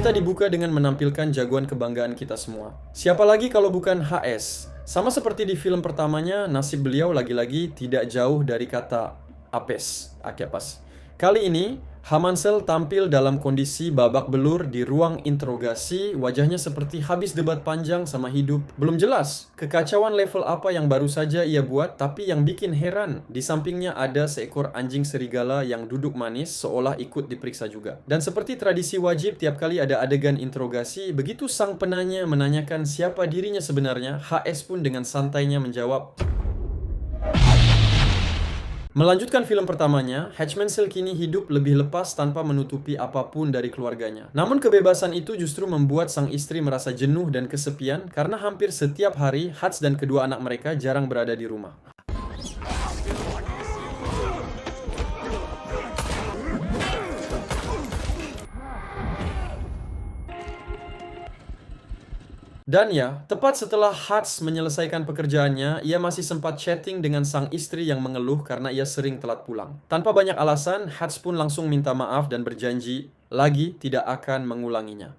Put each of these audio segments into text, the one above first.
Cerita dibuka dengan menampilkan jagoan kebanggaan kita semua. Siapa lagi kalau bukan HS? Sama seperti di film pertamanya, nasib beliau lagi-lagi tidak jauh dari kata apes, akiapas. Kali ini, Hamansel tampil dalam kondisi babak belur di ruang interogasi, wajahnya seperti habis debat panjang sama hidup. Belum jelas kekacauan level apa yang baru saja ia buat, tapi yang bikin heran, di sampingnya ada seekor anjing serigala yang duduk manis seolah ikut diperiksa juga. Dan seperti tradisi wajib tiap kali ada adegan interogasi, begitu sang penanya menanyakan siapa dirinya sebenarnya, HS pun dengan santainya menjawab. Melanjutkan film pertamanya, Hatchmansell kini hidup lebih lepas tanpa menutupi apapun dari keluarganya. Namun kebebasan itu justru membuat sang istri merasa jenuh dan kesepian karena hampir setiap hari Hutch dan kedua anak mereka jarang berada di rumah. Dan ya, tepat setelah Hutch menyelesaikan pekerjaannya, ia masih sempat chatting dengan sang istri yang mengeluh karena ia sering telat pulang. Tanpa banyak alasan, Hutch pun langsung minta maaf dan berjanji lagi tidak akan mengulanginya.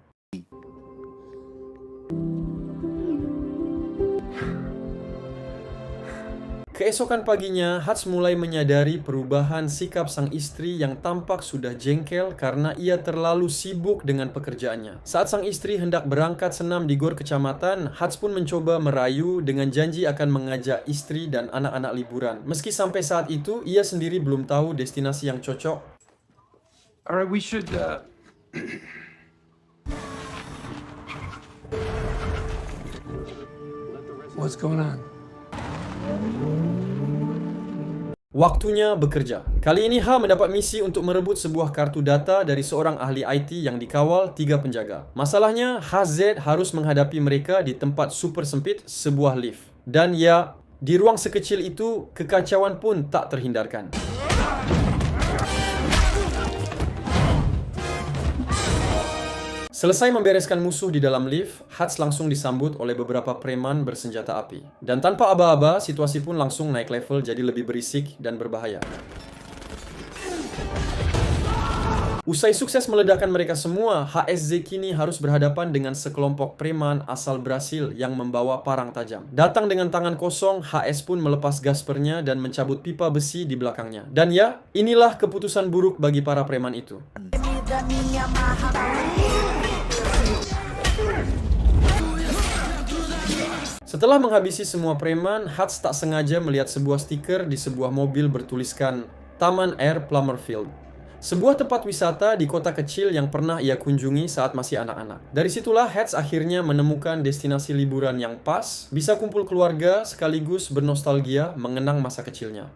Keesokan paginya, Hutch mulai menyadari perubahan sikap sang istri yang tampak sudah jengkel karena ia terlalu sibuk dengan pekerjaannya. Saat sang istri hendak berangkat senam di gor kecamatan, Hutch pun mencoba merayu dengan janji akan mengajak istri dan anak-anak liburan. Meski sampai saat itu, ia sendiri belum tahu destinasi yang cocok. Alright, we should, What's going on? Waktunya bekerja. Kali ini H mendapat misi untuk merebut sebuah kartu data dari seorang ahli IT yang dikawal 3 penjaga. Masalahnya, HZ harus menghadapi mereka di tempat super sempit, sebuah lift. Dan ya, di ruang sekecil itu, kekacauan pun tak terhindarkan. Selesai membereskan musuh di dalam lift, Hutch langsung disambut oleh beberapa preman bersenjata api. Dan tanpa aba-aba, situasi pun langsung naik level jadi lebih berisik dan berbahaya. Usai sukses meledakkan mereka semua, HSZ kini harus berhadapan dengan sekelompok preman asal Brasil yang membawa parang tajam. Datang dengan tangan kosong, HS pun melepas gaspernya dan mencabut pipa besi di belakangnya. Dan ya, inilah keputusan buruk bagi para preman itu. Setelah menghabisi semua preman, Hutch tak sengaja melihat sebuah stiker di sebuah mobil bertuliskan Taman Air Plummerfield. Sebuah tempat wisata di kota kecil yang pernah ia kunjungi saat masih anak-anak. Dari situlah Hutch akhirnya menemukan destinasi liburan yang pas, bisa kumpul keluarga sekaligus bernostalgia mengenang masa kecilnya.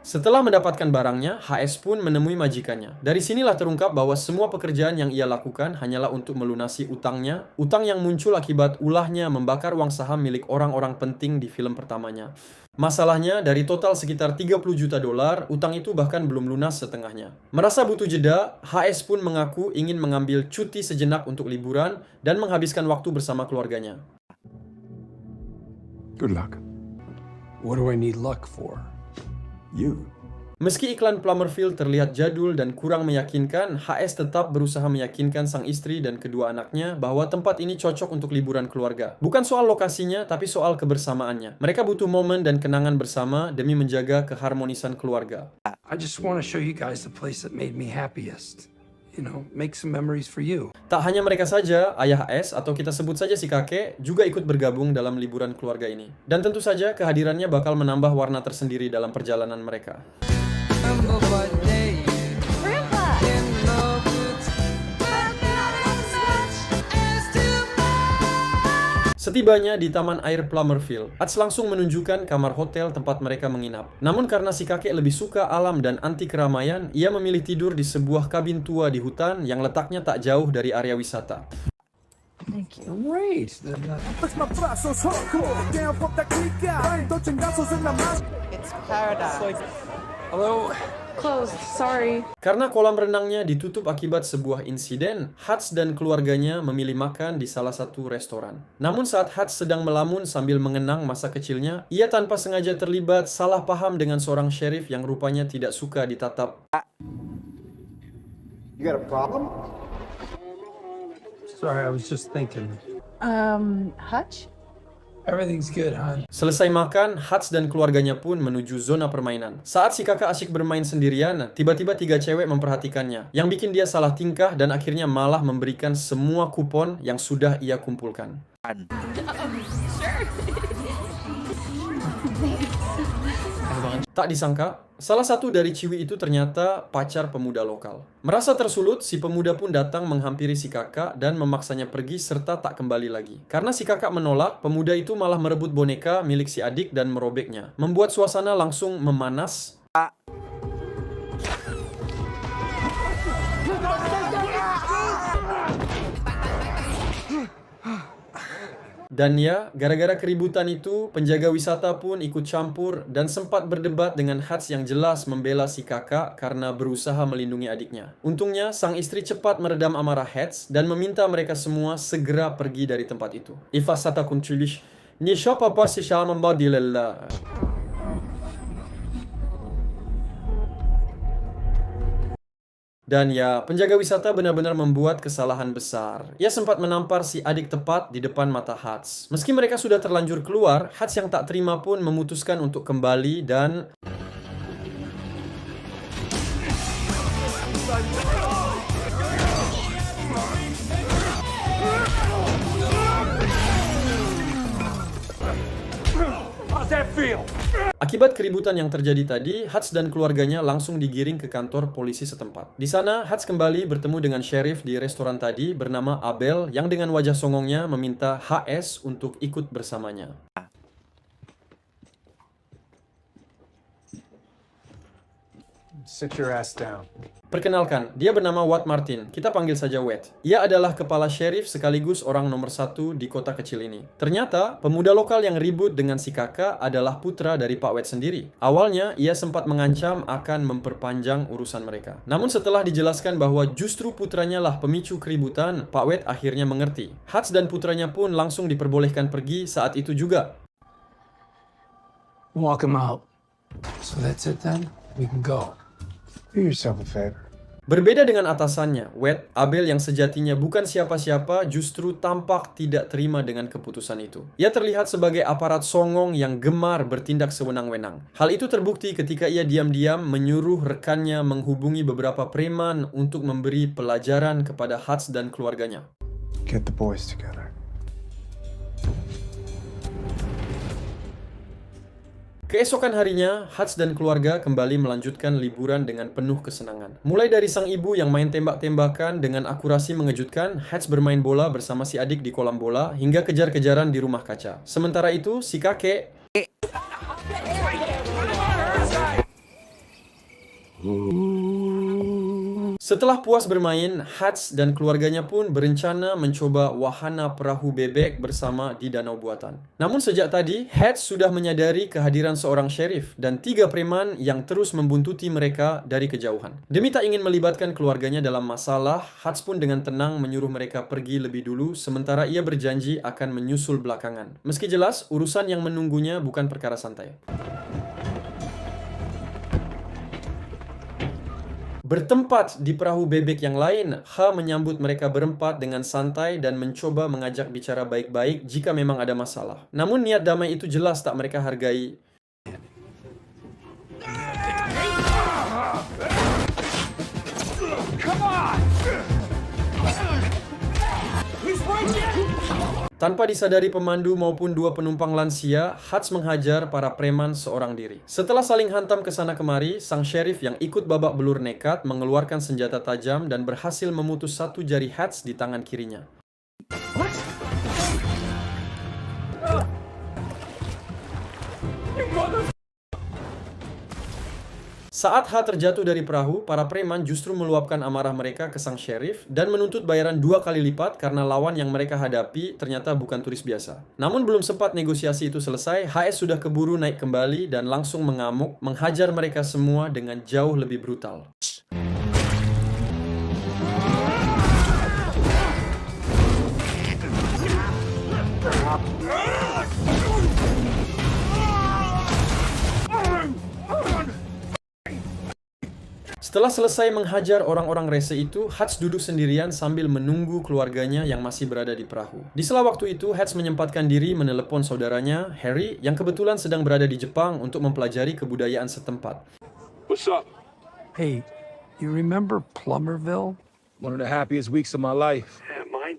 Setelah mendapatkan barangnya, HS pun menemui majikannya. Dari sinilah terungkap bahwa semua pekerjaan yang ia lakukan hanyalah untuk melunasi utangnya, utang yang muncul akibat ulahnya membakar uang saham milik orang-orang penting di film pertamanya. Masalahnya, dari total sekitar 30 juta dolar, utang itu bahkan belum lunas setengahnya. Merasa butuh jeda, HS pun mengaku ingin mengambil cuti sejenak untuk liburan dan menghabiskan waktu bersama keluarganya. Good luck. What do I need luck for? You. Meski iklan Plummerfield terlihat jadul dan kurang meyakinkan, HS tetap berusaha meyakinkan sang istri dan kedua anaknya bahwa tempat ini cocok untuk liburan keluarga. Bukan soal lokasinya, tapi soal kebersamaannya. Mereka butuh momen dan kenangan bersama demi menjaga keharmonisan keluarga. I just want to show you guys the place that made me happiest. You know, make some memories for you. Tak hanya mereka saja, ayah HS atau kita sebut saja si kakek juga ikut bergabung dalam liburan keluarga ini. Dan tentu saja kehadirannya bakal menambah warna tersendiri dalam perjalanan mereka. Setibanya di Taman Air Plummerfield, Hutch langsung menunjukkan kamar hotel tempat mereka menginap. Namun karena si kakek lebih suka alam dan anti keramaian, ia memilih tidur di sebuah kabin tua di hutan yang letaknya tak jauh dari area wisata. Thank you. Great. It's paradise. Hello? Closed, sorry. Karena kolam renangnya ditutup akibat sebuah insiden, Hutch dan keluarganya memilih makan di salah satu restoran. Namun saat Hutch sedang melamun sambil mengenang masa kecilnya, ia tanpa sengaja terlibat salah paham dengan seorang sheriff yang rupanya tidak suka ditatap. You got a problem? Sorry, I was just thinking. Hutch? Everything's good, hon. Selesai makan, Hutch dan keluarganya pun menuju zona permainan. Saat si kakak asyik bermain sendirian, tiba-tiba 3 cewek memperhatikannya, yang bikin dia salah tingkah dan akhirnya malah memberikan semua kupon yang sudah ia kumpulkan. Tak disangka, salah satu dari ciwi itu ternyata pacar pemuda lokal. Merasa tersulut, si pemuda pun datang menghampiri si kakak dan memaksanya pergi serta tak kembali lagi. Karena si kakak menolak, pemuda itu malah merebut boneka milik si adik dan merobeknya. Membuat suasana langsung memanas. Dan ya, gara-gara keributan itu, penjaga wisata pun ikut campur dan sempat berdebat dengan Hutch yang jelas membela si kakak karena berusaha melindungi adiknya. Untungnya, sang istri cepat meredam amarah Hutch dan meminta mereka semua segera pergi dari tempat itu. Ifasata kuntulish, ni shop apa si shalom badilillah. Dan ya, penjaga wisata benar-benar membuat kesalahan besar. Ia sempat menampar si adik tepat di depan mata Hutch. Meski mereka sudah terlanjur keluar, Hutch yang tak terima pun memutuskan untuk kembali dan... Akibat keributan yang terjadi tadi, Hutch dan keluarganya langsung digiring ke kantor polisi setempat. Di sana, Hutch kembali bertemu dengan sheriff di restoran tadi bernama Abel yang dengan wajah songongnya meminta HS untuk ikut bersamanya. Sit your ass down. Perkenalkan, dia bernama Watt Martin. Kita panggil saja Watt. Ia adalah kepala sheriff sekaligus orang nomor 1 di kota kecil ini. Ternyata, pemuda lokal yang ribut dengan si kakak adalah putra dari Pak Watt sendiri. Awalnya, ia sempat mengancam akan memperpanjang urusan mereka. Namun setelah dijelaskan bahwa justru putranya lah pemicu keributan, Pak Watt akhirnya mengerti. Hutch dan putranya pun langsung diperbolehkan pergi saat itu juga. Walk him out. So that's it then? We can go. Do yourself a favor. Berbeda dengan atasannya, Watt, Abel yang sejatinya bukan siapa-siapa justru tampak tidak terima dengan keputusan itu. Ia terlihat sebagai aparat songong yang gemar bertindak sewenang-wenang. Hal itu terbukti ketika ia diam-diam menyuruh rekannya menghubungi beberapa preman untuk memberi pelajaran kepada Hutch dan keluarganya. Get the boys together. Keesokan harinya, Hutch dan keluarga kembali melanjutkan liburan dengan penuh kesenangan. Mulai dari sang ibu yang main tembak-tembakan dengan akurasi mengejutkan, Hutch bermain bola bersama si adik di kolam bola, hingga kejar-kejaran di rumah kaca. Sementara itu, si kakek... Setelah puas bermain, Hutch dan keluarganya pun berencana mencoba wahana perahu bebek bersama di danau buatan. Namun sejak tadi, Hutch sudah menyadari kehadiran seorang sheriff dan 3 preman yang terus membuntuti mereka dari kejauhan. Demi tak ingin melibatkan keluarganya dalam masalah, Hutch pun dengan tenang menyuruh mereka pergi lebih dulu, sementara ia berjanji akan menyusul belakangan. Meski jelas, urusan yang menunggunya bukan perkara santai. Bertempat di perahu bebek yang lain, H menyambut mereka berempat dengan santai dan mencoba mengajak bicara baik-baik jika memang ada masalah. Namun niat damai itu jelas tak mereka hargai. Tanpa disadari pemandu maupun 2 penumpang lansia, Hutch menghajar para preman seorang diri. Setelah saling hantam ke sana kemari, sang sheriff yang ikut babak belur nekat mengeluarkan senjata tajam dan berhasil memutus 1 jari Hutch di tangan kirinya. Saat H terjatuh dari perahu, para preman justru meluapkan amarah mereka ke sang sheriff dan menuntut bayaran 2 kali lipat karena lawan yang mereka hadapi ternyata bukan turis biasa. Namun belum sempat negosiasi itu selesai, HS sudah keburu naik kembali dan langsung mengamuk, menghajar mereka semua dengan jauh lebih brutal. Setelah selesai menghajar orang-orang rese itu, Hutch duduk sendirian sambil menunggu keluarganya yang masih berada di perahu. Di sela waktu itu, Hutch menyempatkan diri menelepon saudaranya, Harry, yang kebetulan sedang berada di Jepang untuk mempelajari kebudayaan setempat. What's up? Hey, you remember Plummerville? One of the happiest weeks of my life.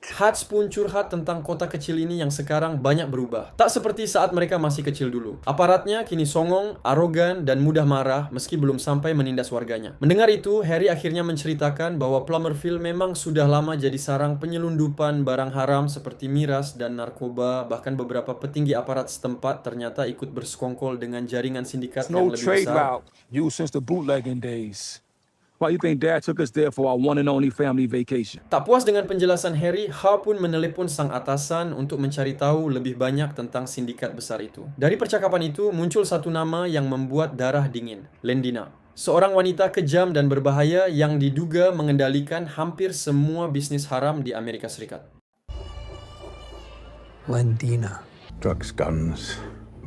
Hutch pun curhat tentang kota kecil ini yang sekarang banyak berubah. Tak seperti saat mereka masih kecil dulu. Aparatnya kini songong, arogan, dan mudah marah meski belum sampai menindas warganya. Mendengar itu, Harry akhirnya menceritakan bahwa Plummerville memang sudah lama jadi sarang penyelundupan barang haram seperti miras dan narkoba. Bahkan beberapa petinggi aparat setempat ternyata ikut bersekongkol dengan jaringan sindikat It's yang no lebih trade besar. route used since the bootlegging days. Why you think Dad took us there for our one and only family vacation? Tak puas dengan penjelasan Harry, H pun menelepon sang atasan untuk mencari tahu lebih banyak tentang sindikat besar itu. Dari percakapan itu, muncul satu nama yang membuat darah dingin, Lendina. Seorang wanita kejam dan berbahaya yang diduga mengendalikan hampir semua bisnis haram di Amerika Serikat. Lendina. Drugs, guns,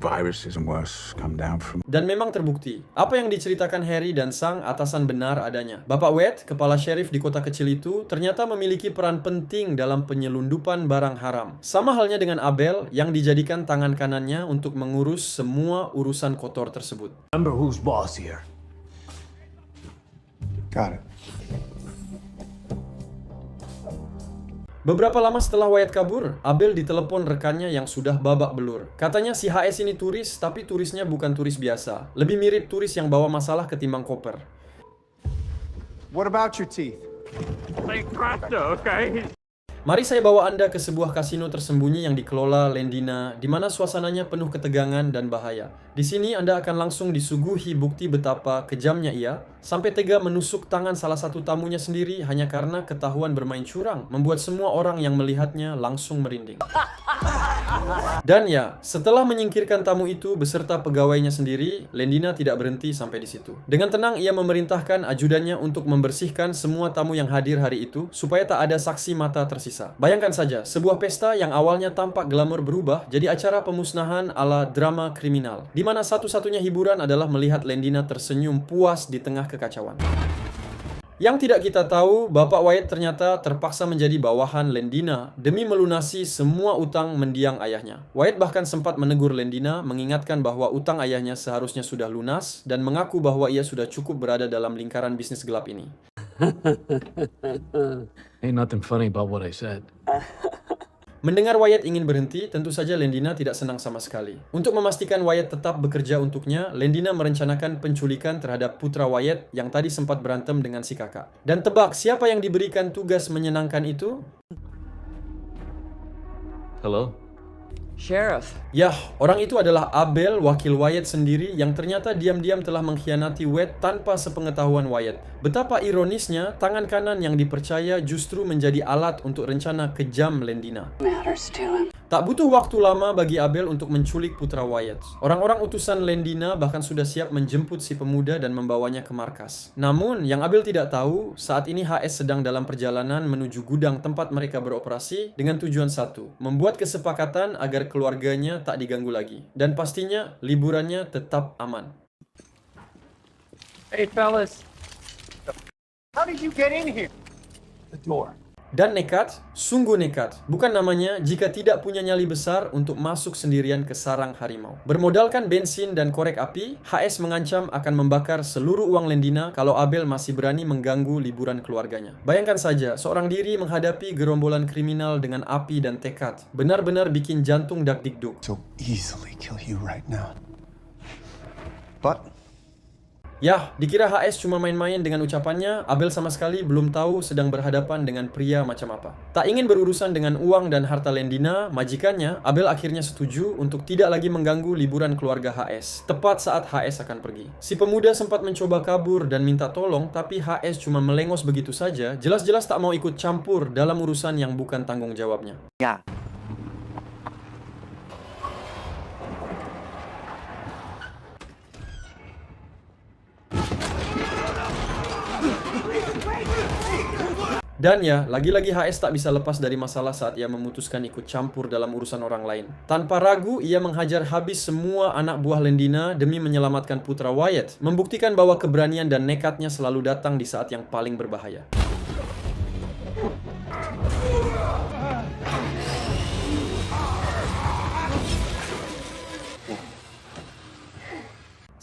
viruses and worse come down from... Dan memang terbukti, apa yang diceritakan Harry dan sang atasan benar adanya. Bapak Wade, kepala sheriff di kota kecil itu, ternyata memiliki peran penting dalam penyelundupan barang haram. Sama halnya dengan Abel yang dijadikan tangan kanannya untuk mengurus semua urusan kotor tersebut. Remember who's boss here. Got it. Beberapa lama setelah Wyatt kabur, Abel ditelepon rekannya yang sudah babak belur. Katanya si HS ini turis, tapi turisnya bukan turis biasa. Lebih mirip turis yang bawa masalah ketimbang koper. What about your teeth? Mari saya bawa Anda ke sebuah kasino tersembunyi yang dikelola Lendina, di mana suasananya penuh ketegangan dan bahaya. Di sini Anda akan langsung disuguhi bukti betapa kejamnya ia, sampai tega menusuk tangan salah satu tamunya sendiri hanya karena ketahuan bermain curang, membuat semua orang yang melihatnya langsung merinding. Dan ya, setelah menyingkirkan tamu itu beserta pegawainya sendiri, Lendina tidak berhenti sampai di situ. Dengan tenang ia memerintahkan ajudannya untuk membersihkan semua tamu yang hadir hari itu supaya tak ada saksi mata tersisa. Bayangkan saja, sebuah pesta yang awalnya tampak glamor berubah jadi acara pemusnahan ala drama kriminal, di mana satu-satunya hiburan adalah melihat Lendina tersenyum puas di tengah kekacauan. Yang tidak kita tahu, Bapak Wyatt ternyata terpaksa menjadi bawahan Lendina demi melunasi semua utang mendiang ayahnya. Wyatt bahkan sempat menegur Lendina, mengingatkan bahwa utang ayahnya seharusnya sudah lunas dan mengaku bahwa ia sudah cukup berada dalam lingkaran bisnis gelap ini. Ain't nothing funny about what I said. Mendengar Wyatt ingin berhenti, tentu saja Lendina tidak senang sama sekali. Untuk memastikan Wyatt tetap bekerja untuknya, Lendina merencanakan penculikan terhadap putra Wyatt yang tadi sempat berantem dengan si kakak. Dan tebak, siapa yang diberikan tugas menyenangkan itu? Hello? Sheriff. Yah, orang itu adalah Abel, wakil Wyatt sendiri yang ternyata diam-diam telah mengkhianati Wyatt tanpa sepengetahuan Wyatt. Betapa ironisnya, tangan kanan yang dipercaya justru menjadi alat untuk rencana kejam Lendina. Tak butuh waktu lama bagi Abel untuk menculik putra Wyatt. Orang-orang utusan Lendina bahkan sudah siap menjemput si pemuda dan membawanya ke markas. Namun, yang Abel tidak tahu, saat ini HS sedang dalam perjalanan menuju gudang tempat mereka beroperasi dengan tujuan satu, membuat kesepakatan agar keluarganya tak diganggu lagi. Dan pastinya, liburannya tetap aman. Hey, fellas. How did you get in here? The door. Dan nekat, sungguh nekat. Bukan namanya jika tidak punya nyali besar untuk masuk sendirian ke sarang harimau. Bermodalkan bensin dan korek api, HS mengancam akan membakar seluruh uang Lendina kalau Abel masih berani mengganggu liburan keluarganya. Bayangkan saja, seorang diri menghadapi gerombolan kriminal dengan api dan tekad. Benar-benar bikin jantung dak-dikduk. So easily kill you right now. But Yah, dikira HS cuma main-main dengan ucapannya, Abel sama sekali belum tahu sedang berhadapan dengan pria macam apa. Tak ingin berurusan dengan uang dan harta Lendina, majikannya, Abel akhirnya setuju untuk tidak lagi mengganggu liburan keluarga HS, tepat saat HS akan pergi. Si pemuda sempat mencoba kabur dan minta tolong, tapi HS cuma melengos begitu saja, jelas-jelas tak mau ikut campur dalam urusan yang bukan tanggung jawabnya. Dan ya, lagi-lagi HS tak bisa lepas dari masalah saat ia memutuskan ikut campur dalam urusan orang lain. Tanpa ragu, ia menghajar habis semua anak buah Lendina demi menyelamatkan putra Wyatt, membuktikan bahwa keberanian dan nekatnya selalu datang di saat yang paling berbahaya.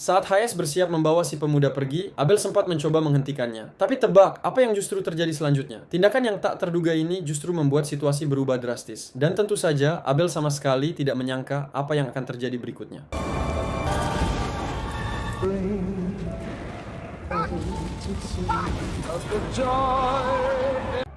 Saat HS bersiap membawa si pemuda pergi, Abel sempat mencoba menghentikannya. Tapi tebak, apa yang justru terjadi selanjutnya? Tindakan yang tak terduga ini justru membuat situasi berubah drastis. Dan tentu saja, Abel sama sekali tidak menyangka apa yang akan terjadi berikutnya.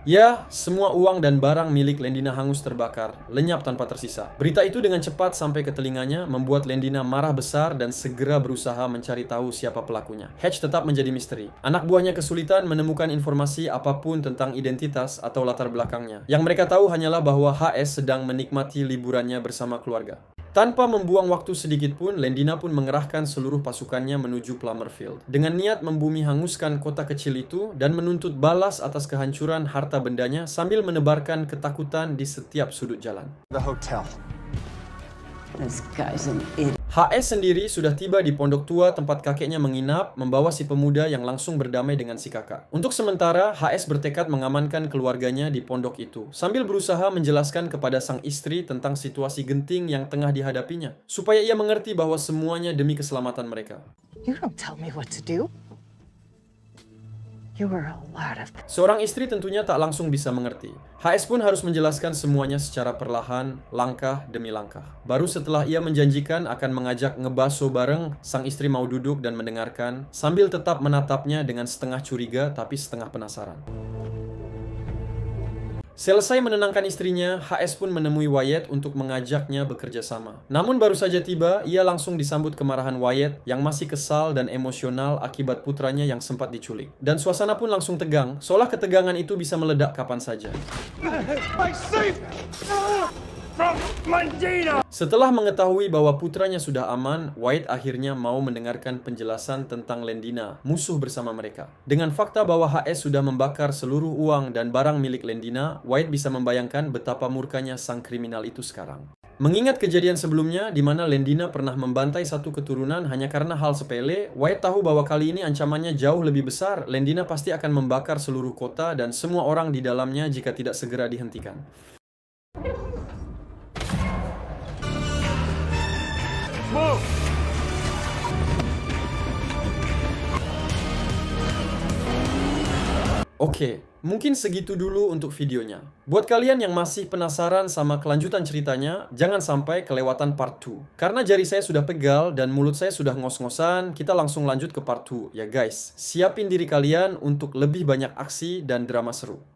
Ya, semua uang dan barang milik Lendina hangus terbakar, lenyap tanpa tersisa. Berita itu dengan cepat sampai ke telinganya, membuat Lendina marah besar dan segera berusaha mencari tahu siapa pelakunya. Hatch tetap menjadi misteri. Anak buahnya kesulitan menemukan informasi apapun tentang identitas atau latar belakangnya. Yang mereka tahu hanyalah bahwa HS sedang menikmati liburannya bersama keluarga. Tanpa membuang waktu sedikit pun, Lendina pun mengerahkan seluruh pasukannya menuju Plummerfield. Dengan niat membumi hanguskan kota kecil itu dan menuntut balas atas kehancuran harta bendanya sambil menebarkan ketakutan di setiap sudut jalan. The hotel. This guy's an idiot. HS sendiri sudah tiba di pondok tua tempat kakeknya menginap, membawa si pemuda yang langsung berdamai dengan si kakak. Untuk sementara, HS bertekad mengamankan keluarganya di pondok itu, sambil berusaha menjelaskan kepada sang istri tentang situasi genting yang tengah dihadapinya, supaya ia mengerti bahwa semuanya demi keselamatan mereka. You don't tell me what to do. You were a lot of... Seorang istri tentunya tak langsung bisa mengerti. HS pun harus menjelaskan semuanya secara perlahan, langkah demi langkah. Baru setelah ia menjanjikan akan mengajak ngebaso bareng, sang istri mau duduk dan mendengarkan, sambil tetap menatapnya dengan setengah curiga tapi setengah penasaran. Selesai menenangkan istrinya, HS pun menemui Wyatt untuk mengajaknya bekerja sama. Namun baru saja tiba, ia langsung disambut kemarahan Wyatt yang masih kesal dan emosional akibat putranya yang sempat diculik. Dan suasana pun langsung tegang, seolah ketegangan itu bisa meledak kapan saja. Setelah mengetahui bahwa putranya sudah aman, Wyatt akhirnya mau mendengarkan penjelasan tentang Lendina, musuh bersama mereka. Dengan fakta bahwa HS sudah membakar seluruh uang dan barang milik Lendina, Wyatt bisa membayangkan betapa murkanya sang kriminal itu sekarang. Mengingat kejadian sebelumnya di mana Lendina pernah membantai satu keturunan hanya karena hal sepele, Wyatt tahu bahwa kali ini ancamannya jauh lebih besar. Lendina pasti akan membakar seluruh kota dan semua orang di dalamnya jika tidak segera dihentikan. Oke, mungkin segitu dulu untuk videonya. Buat kalian yang masih penasaran sama kelanjutan ceritanya, jangan sampai kelewatan part 2. Karena jari saya sudah pegal dan mulut saya sudah ngos-ngosan, kita langsung lanjut ke part 2. Ya guys, siapin diri kalian untuk lebih banyak aksi dan drama seru.